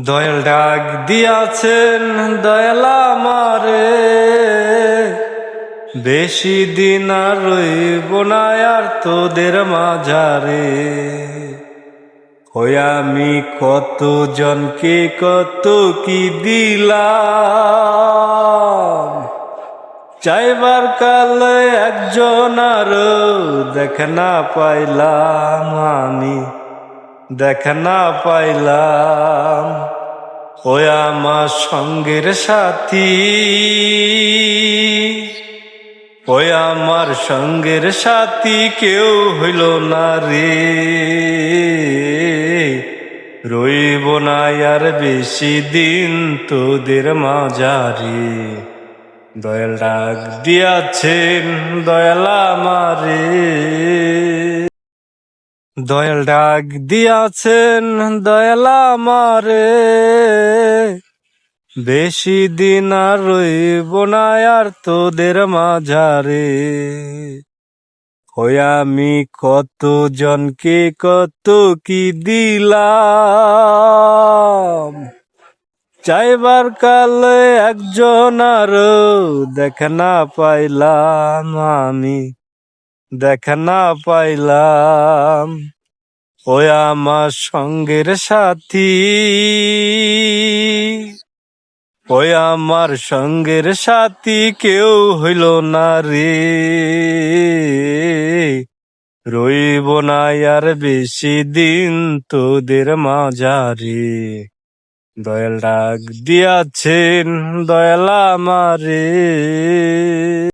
দয়াল ডাক দিয়াছেন দয়াল আমারে, বেশি দিন আর রইব না আর তোদের মাঝারে। হয়ে আমি কত জনকে কত কি দিলাম, চাইবার কালে একজন আর দেখা না পাইলাম, আমি দেখা না পাইলাম। ওই আমার সঙ্গের সাথী, ওই আমার সঙ্গের সাথী কেউ হইল না রে, রইব না আর বেশি দিন তোদের মাঝারে। দয়াল ডাক দিয়াছেন দয়াল আমারে, দয়াল ডাক দিয়াছেন দয়াল আমারে, বেশি দিন আর রইব না আর তোদের মাঝারে। হয়ে আমি কত জনকে কত কি দিলাম, চাইবার কালে একজন আর দেখা না পাইলাম, আমি দেখা না পাইলাম। ওই আমার সঙ্গের সাথী, ওই আমার সঙ্গের সাথী কেউ হইল না রে, রইব না আর বেশি দিন তোদের মাঝারে। দয়াল ডাক দিয়াছেন দয়াল আমারে।